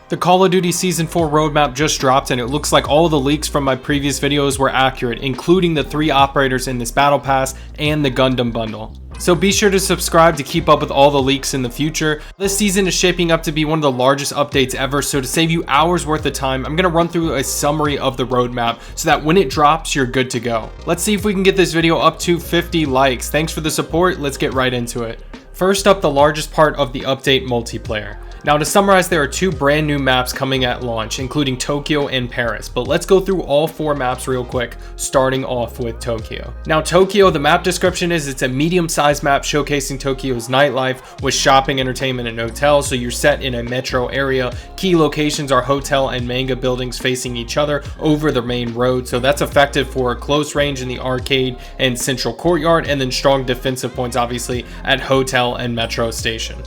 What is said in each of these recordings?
The Call of Duty Season 4 roadmap just dropped, and it looks like all the leaks from my previous videos were accurate, including the 3 operators in this Battle Pass and the Gundam bundle. So be sure to subscribe to keep up with all the leaks in the future. This season is shaping up to be one of the largest updates ever, so to save you hours worth of time, I'm going to run through a summary of the roadmap so that when it drops, you're good to go. Let's see if we can get this video up to 50 likes. Thanks for the support. Let's get right into it. First up, the largest part of the update, multiplayer. Now to summarize, there are 2 brand new maps coming at launch, including Tokyo and Paris, but let's go through all 4 maps real quick, starting off with Tokyo. Now Tokyo, the map description is it's a medium-sized map showcasing Tokyo's nightlife with shopping, entertainment, and hotels, so you're set in a metro area. Key locations are hotel and manga buildings facing each other over the main road, so that's effective for close range in the arcade and central courtyard, and then strong defensive points obviously at hotel and metro station.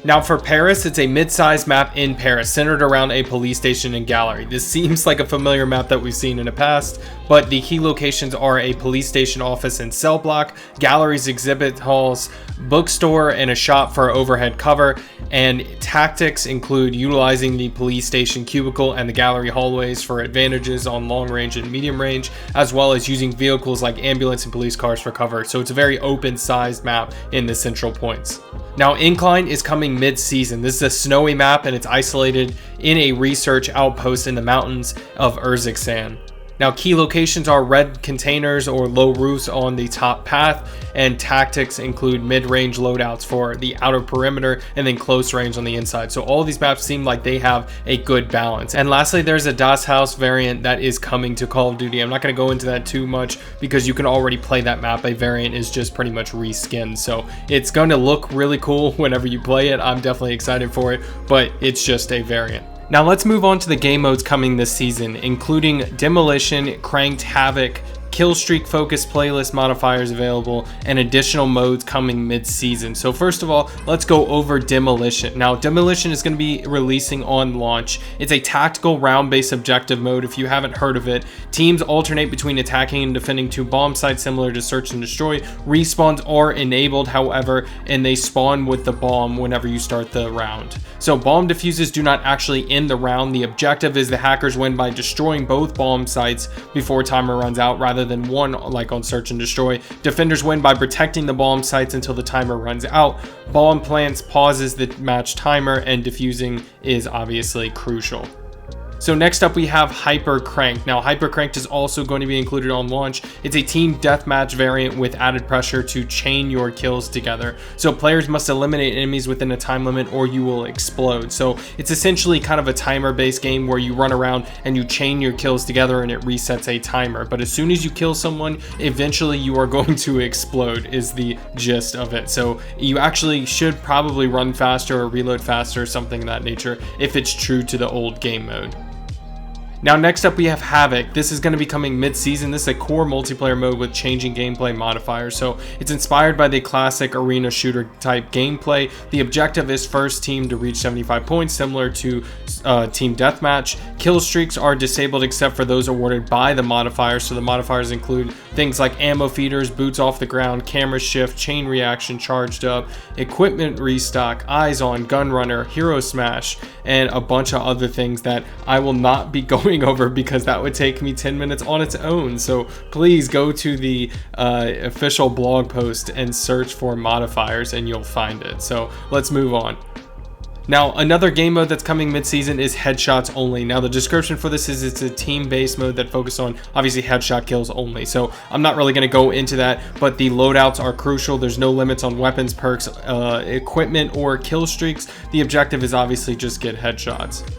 Now for Paris, it's a mid-sized map in Paris centered around a police station and gallery. This seems like a familiar map that we've seen in the past, but the key locations are a police station office and cell block, galleries, exhibit halls, bookstore, and a shop for overhead cover. And tactics include utilizing the police station cubicle and the gallery hallways for advantages on long range and medium range, as well as using vehicles like ambulance and police cars for cover. So it's a very open-sized map in the central points. Now Incline is coming mid-season. This is a snowy map and it's isolated in a research outpost in the mountains of Urzikstan. Now key locations are red containers or low roofs on the top path, and tactics include mid-range loadouts for the outer perimeter and then close range on the inside. So all of these maps seem like they have a good balance. And lastly, there's a Das Haus variant that is coming to Call of Duty. I'm not going to go into that too much because you can already play that map. A variant is just pretty much reskinned, so it's going to look really cool whenever you play it. I'm definitely excited for it, but it's just a variant. Now let's move on to the game modes coming this season, including Demolition, Cranked, Havoc, Killstreak focused playlist modifiers available, and additional modes coming mid-season. So first of all, let's go over Demolition. Now Demolition is going to be releasing on launch. It's a tactical round-based objective mode. If you haven't heard of it, teams alternate between attacking and defending 2 bomb sites similar to Search and Destroy. Respawns are enabled, however, and they spawn with the bomb whenever you start the round. So bomb defuses do not actually end the round. The objective is the hackers win by destroying both bomb sites before timer runs out, rather than one like on Search and Destroy. Defenders win by protecting the bomb sites until the timer runs out. Bomb plants pauses the match timer, and defusing is obviously crucial. So next up we have Hyper Cranked. Now Hyper Cranked is also going to be included on launch. It's a team deathmatch variant with added pressure to chain your kills together. So players must eliminate enemies within a time limit or you will explode. So it's essentially kind of a timer based game where you run around and you chain your kills together and it resets a timer. But as soon as you kill someone, eventually you are going to explode is the gist of it. So you actually should probably run faster or reload faster or something of that nature if it's true to the old game mode. Now next up we have Havoc. This is going to be coming mid-season. This is a core multiplayer mode with changing gameplay modifiers. So it's inspired by the classic arena shooter type gameplay. The objective is first team to reach 75 points, similar to team deathmatch. Kill streaks are disabled except for those awarded by the modifiers. So the modifiers include things like ammo feeders, boots off the ground, camera shift, chain reaction, charged up, equipment restock, eyes on, gun runner, hero smash, and a bunch of other things that I will not be going over because that would take me 10 minutes on its own. So please go to the official blog post and search for modifiers and you'll find it. So let's move on. Now, another game mode that's coming mid-season is headshots only. Now, the description for this is it's a team-based mode that focuses on, obviously, headshot kills only. So, I'm not really going to go into that, but the loadouts are crucial. There's no limits on weapons, perks, equipment, or kill streaks. The objective is obviously just get headshots.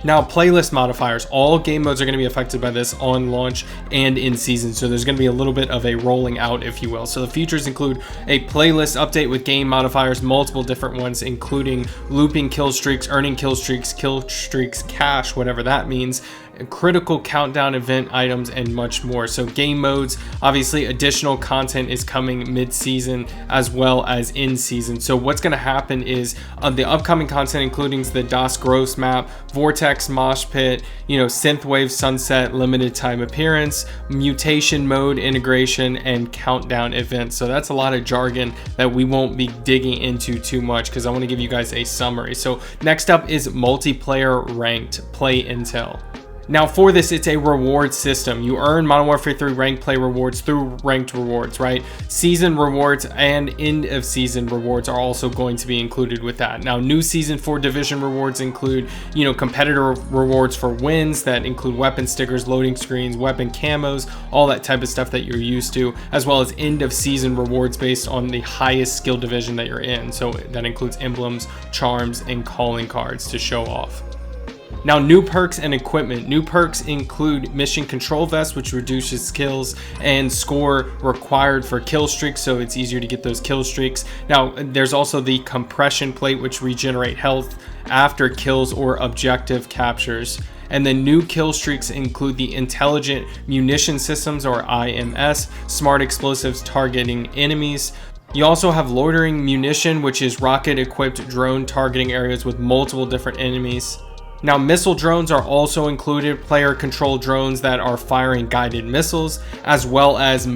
Now, playlist modifiers. All game modes are going to be affected by this on launch and in season, so there's going to be a little bit of a rolling out, if you will. So the features include a playlist update with game modifiers, multiple different ones, including looping kill streaks, earning kill streaks cash, whatever that means, critical countdown event items, and much more. So game modes, obviously additional content is coming mid-season as well as in season. So what's going to happen is the upcoming content including the Das Gross map, Vortex Mosh Pit, Synthwave Sunset limited time appearance, mutation mode integration, and countdown events. So that's a lot of jargon that we won't be digging into too much because I want to give you guys a summary. So next up is multiplayer ranked play intel. Now for this, it's a reward system. You earn Modern Warfare 3 ranked play rewards through ranked rewards, right? Season rewards and end of season rewards are also going to be included with that. Now new season 4 division rewards include, competitor rewards for wins that include weapon stickers, loading screens, weapon camos, all that type of stuff that you're used to, as well as end of season rewards based on the highest skill division that you're in. So that includes emblems, charms, and calling cards to show off. Now new perks and equipment. New perks include mission control vest, which reduces kills and score required for kill streaks, so it's easier to get those kill streaks. Now there's also the compression plate, which regenerate health after kills or objective captures. And then new kill streaks include the intelligent munition systems, or IMS, smart explosives targeting enemies. You also have loitering munition, which is rocket equipped drone targeting areas with multiple different enemies. Now missile drones are also included, player controlled drones that are firing guided missiles, as well as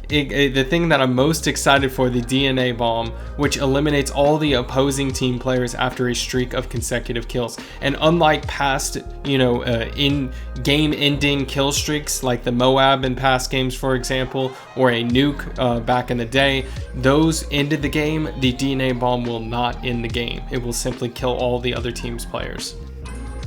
the thing that I'm most excited for, the DNA bomb, which eliminates all the opposing team players after a streak of consecutive kills. And unlike past, in game ending kill streaks like the Moab in past games, for example, or a nuke back in the day, those ended the game. The DNA bomb will not end the game. It will simply kill all the other team's players.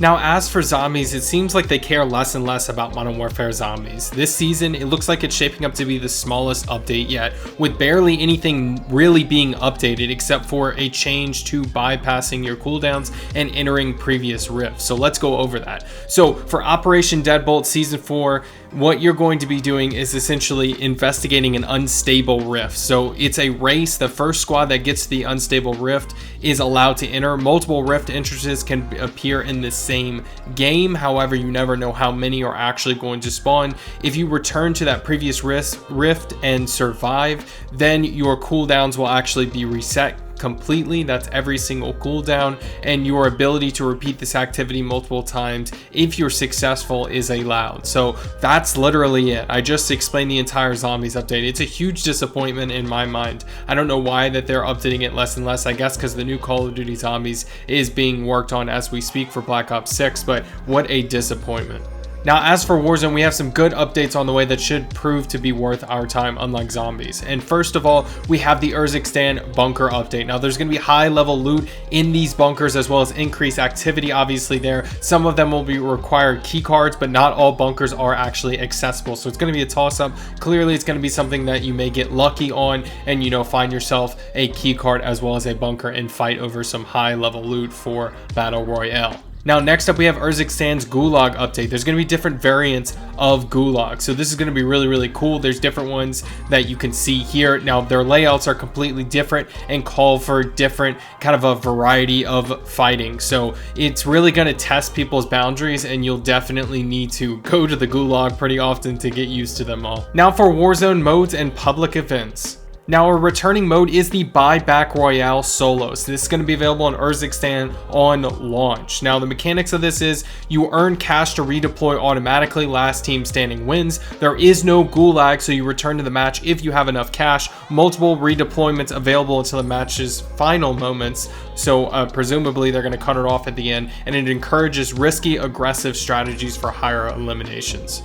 Now, as for zombies, it seems like they care less and less about Modern Warfare zombies. This season, it looks like it's shaping up to be the smallest update yet, with barely anything really being updated except for a change to bypassing your cooldowns and entering previous rifts. So let's go over that. So for Operation Deadbolt Season 4, what you're going to be doing is essentially investigating an unstable rift. So it's a race. The first squad that gets the unstable rift is allowed to enter. Multiple rift entrances can appear in the same game. However, you never know how many are actually going to spawn. If you return to that previous rift and survive, then your cooldowns will actually be reset completely. That's every single cooldown, and your ability to repeat this activity multiple times if you're successful is allowed. So that's literally it. I just explained the entire zombies update. It's a huge disappointment in my mind. I don't know why that they're updating it less and less. I guess because the new Call of Duty Zombies is being worked on as we speak for Black Ops 6, but what a disappointment. Now, as for Warzone, we have some good updates on the way that should prove to be worth our time, unlike zombies. And first of all, we have the Urzikstan bunker update. Now, there's going to be high level loot in these bunkers, as well as increased activity, obviously, there. Some of them will be required key cards, but not all bunkers are actually accessible. So it's going to be a toss-up. Clearly, it's going to be something that you may get lucky on and, find yourself a key card as well as a bunker and fight over some high level loot for Battle Royale. Now, next up, we have Urzikstan's Gulag update. There's going to be different variants of Gulag. So this is going to be really, really cool. There's different ones that you can see here. Now, their layouts are completely different and call for different kind of a variety of fighting. So it's really going to test people's boundaries, and you'll definitely need to go to the Gulag pretty often to get used to them all. Now for Warzone modes and public events. Now, a returning mode is the Buyback Royale Solos. This is going to be available on Urzikstan on launch. Now, the mechanics of this is you earn cash to redeploy automatically. Last team standing wins. There is no gulag, so you return to the match if you have enough cash. Multiple redeployments available until the match's final moments. So presumably they're going to cut it off at the end, and it encourages risky, aggressive strategies for higher eliminations.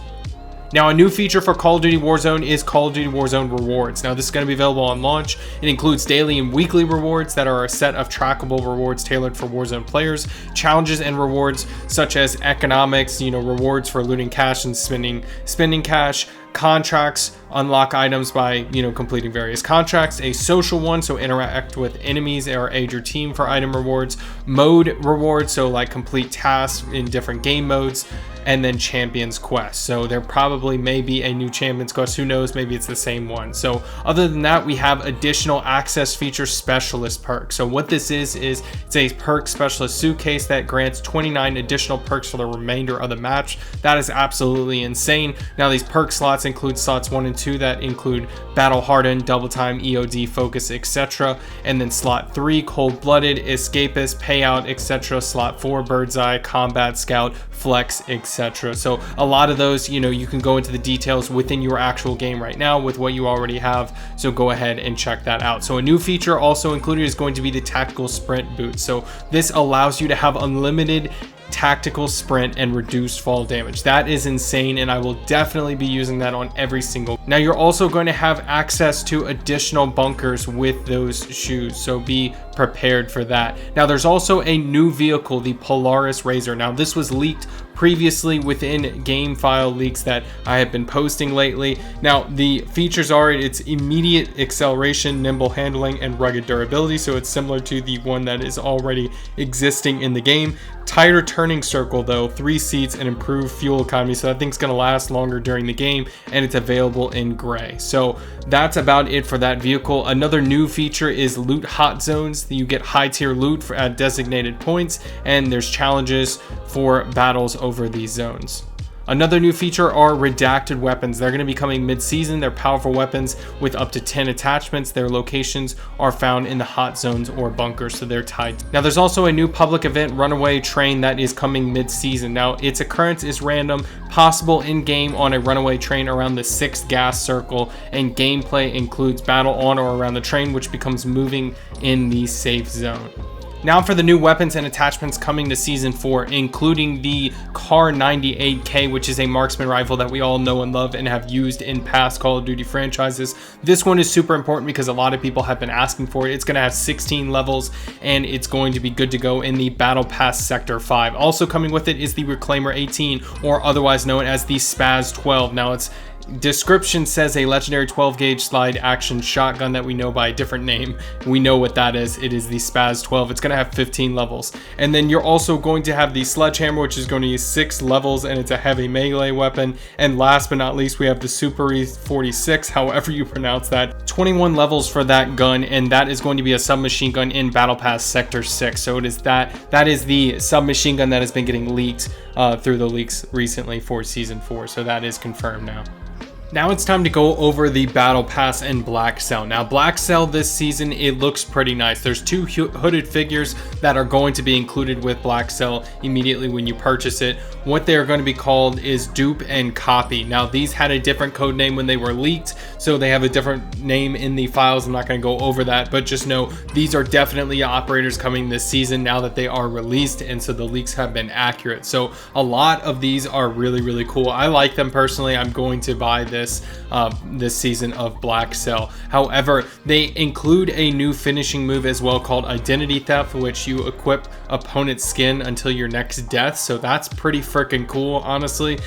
Now, a new feature for Call of Duty Warzone is Call of Duty Warzone Rewards. Now, this is going to be available on launch. It includes daily and weekly rewards that are a set of trackable rewards tailored for Warzone players, challenges and rewards such as economics, rewards for looting cash and spending cash, contracts, unlock items by completing various contracts, a social one, so interact with enemies or aid your team for item rewards, mode rewards, so like complete tasks in different game modes, and then Champions Quest. So there probably may be a new Champions Quest, who knows, maybe it's the same one. So other than that, we have additional access feature specialist perk. So what this is it's a perk specialist suitcase that grants 29 additional perks for the remainder of the match. That is absolutely insane. Now these perk slots include slots 1 and 2 that include battle hardened, double time, EOD, focus, etc. And then slot 3, cold blooded, escapist, payout, etc. Slot 4, bird's eye, combat scout, flex, etc. So a lot of those, you know, you can go into the details within your actual game right now with what you already have, so go ahead and check that out. So a new feature also included is going to be the tactical sprint boot. So this allows you to have unlimited tactical sprint and reduced fall damage. That is insane, and I will definitely be using that on every single. Now you're also going to have access to additional bunkers with those shoes, so be prepared for that. Now there's also a new vehicle, the Polaris Razor. Now this was leaked previously within game file leaks that I have been posting lately. Now the features are its immediate acceleration, nimble handling, and rugged durability, so it's similar to the one that is already existing in the game. Tighter turning circle though, 3 seats, and improved fuel economy, so that thing's gonna last longer during the game, and it's available in gray. So that's about it for that vehicle. Another new feature is loot hot zones. You get high tier loot at designated points, and there's challenges for battles over these zones. Another new feature are redacted weapons. They're going to be coming mid-season. They're powerful weapons with up to 10 attachments. Their locations are found in the hot zones or bunkers, so they're tied. Now there's also a new public event, runaway train, that is coming mid-season. Now its occurrence is random, possible in-game on a runaway train around the 6th gas circle, and gameplay includes battle on or around the train, which becomes moving in the safe zone. Now for the new weapons and attachments coming to Season 4, including the Kar 98K, which is a marksman rifle that we all know and love and have used in past Call of Duty franchises. This one is super important because a lot of people have been asking for it. It's going to have 16 levels, and it's going to be good to go in the Battle Pass Sector 5. Also coming with it is the Reclaimer 18, or otherwise known as the Spaz 12. Now its description says a legendary 12 gauge slide action shotgun that we know by a different name. We know what that is. It is the Spaz 12. It's going to have 15 levels. And then you're also going to have the sledgehammer, which is going to use 6 levels, and it's a heavy melee weapon. And last but not least, we have the Super 46, however you pronounce that. 21 levels for that gun, and that is going to be a submachine gun in Battle Pass Sector 6. So it is that is the submachine gun that has been getting leaked through the leaks recently for Season 4. So that is confirmed now. Now it's time to go over the Battle Pass and Black Cell. Now Black Cell this season, it looks pretty nice. There's 2 hooded figures that are going to be included with Black Cell immediately when you purchase it. What they are going to be called is Dupe and Copy. Now these had a different code name when they were leaked, so they have a different name in the files. I'm not going to go over that, but just know these are definitely operators coming this season now that they are released, and so the leaks have been accurate. So a lot of these are really, really cool. I like them personally. I'm going to buy this season of Black Cell. However, they include a new finishing move as well called Identity Theft, which you equip opponent's skin until your next death. So that's pretty freaking cool, honestly,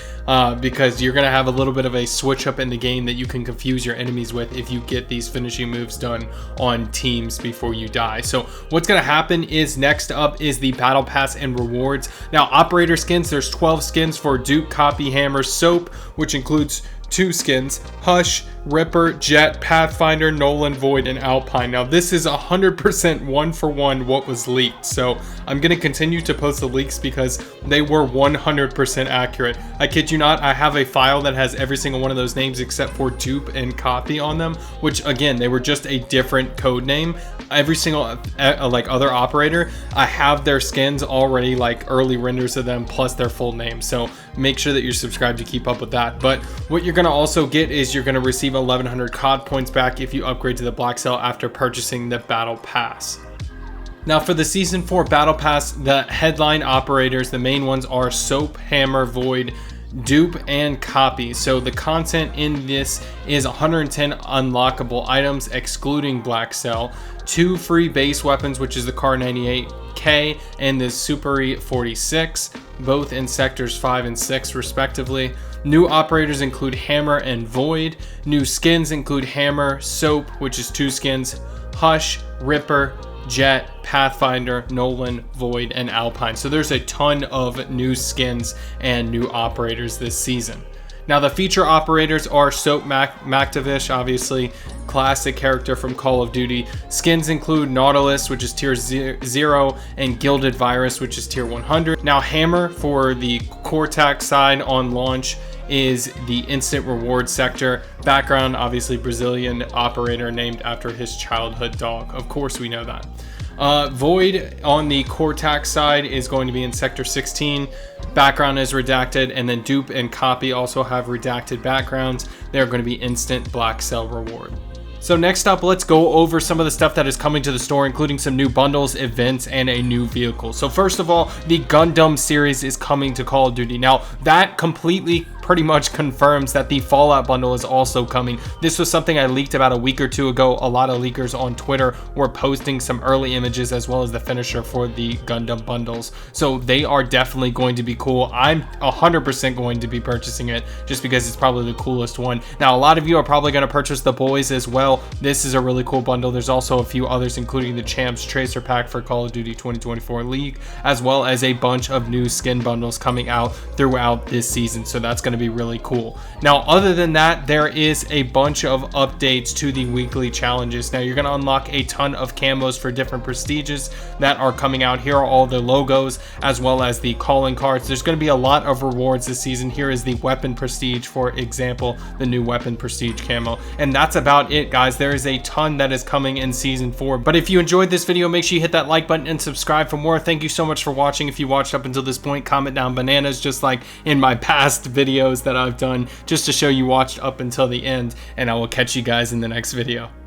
because you're gonna have a little bit of a switch up in the game that you can confuse your enemies with if you get these finishing moves done on teams before you die. So what's gonna happen is next up is the Battle Pass and rewards. Now operator skins, there's 12 skins for Dupe, Copy, Hammer, Soap, which includes 2 skins, Hush, Ripper, Jet, Pathfinder, Nolan, Void, and Alpine. Now this is 100% one-for-one what was leaked, so I'm going to continue to post the leaks because they were 100% accurate. I kid you not, I have a file that has every single one of those names except for Dupe and Copy on them, which again, they were just a different code name. Every single like other operator, I have their skins already, like early renders of them plus their full name, so make sure that you're subscribed to keep up with that. But what you're going to also get is you're going to receive 1100 COD points back if you upgrade to the Black Cell after purchasing the Battle Pass. Now for the Season 4 Battle Pass, the headline operators, the main ones are Soap, Hammer, Void, Dupe, and Copy. So the content in this is 110 unlockable items excluding Black Cell, 2 free base weapons, which is the Kar 98K and the Super 46, both in sectors 5 and 6 respectively. New operators include Hammer and Void. New skins include Hammer, Soap, which is 2 skins, Hush, Ripper, Jet, Pathfinder, Nolan, Void, and Alpine. So there's a ton of new skins and new operators this season. Now the feature operators are Soap McTavish, obviously classic character from Call of Duty. Skins include Nautilus, which is tier 0, and Gilded Virus, which is tier 100. Now Hammer for the Cortac side on launch is the instant reward sector. Background, obviously Brazilian operator named after his childhood dog. Of course we know that. Void on the Cortac side is going to be in sector 16. Background is redacted, and then Dupe and Copy also have redacted backgrounds. They're going to be instant black cell reward. So next up, let's go over some of the stuff that is coming to the store, including some new bundles, events, and a new vehicle. So first of all, the Gundam series is coming to Call of Duty. Now that completely pretty much confirms that the Fallout bundle is also coming. This was something I leaked about a week or two ago. A lot of leakers on Twitter were posting some early images as well as the finisher for the Gundam bundles. So they are definitely going to be cool. I'm 100% going to be purchasing it just because it's probably the coolest one. Now, a lot of you are probably going to purchase the boys as well. This is a really cool bundle. There's also a few others, including the Champs Tracer Pack for Call of Duty 2024 League, as well as a bunch of new skin bundles coming out throughout this season. So that's going to be really cool. Now, other than that, there is a bunch of updates to the weekly challenges. Now, you're going to unlock a ton of camos for different prestiges that are coming out. Here are all the logos as well as the calling cards. There's going to be a lot of rewards this season. Here is the weapon prestige, for example, the new weapon prestige camo. And that's about it, guys. There is a ton that is coming in season 4. But if you enjoyed this video, make sure you hit that like button and subscribe for more. Thank you so much for watching. If you watched up until this point, comment down bananas, just like in my past videos that I've done, just to show you watched up until the end, and I will catch you guys in the next video.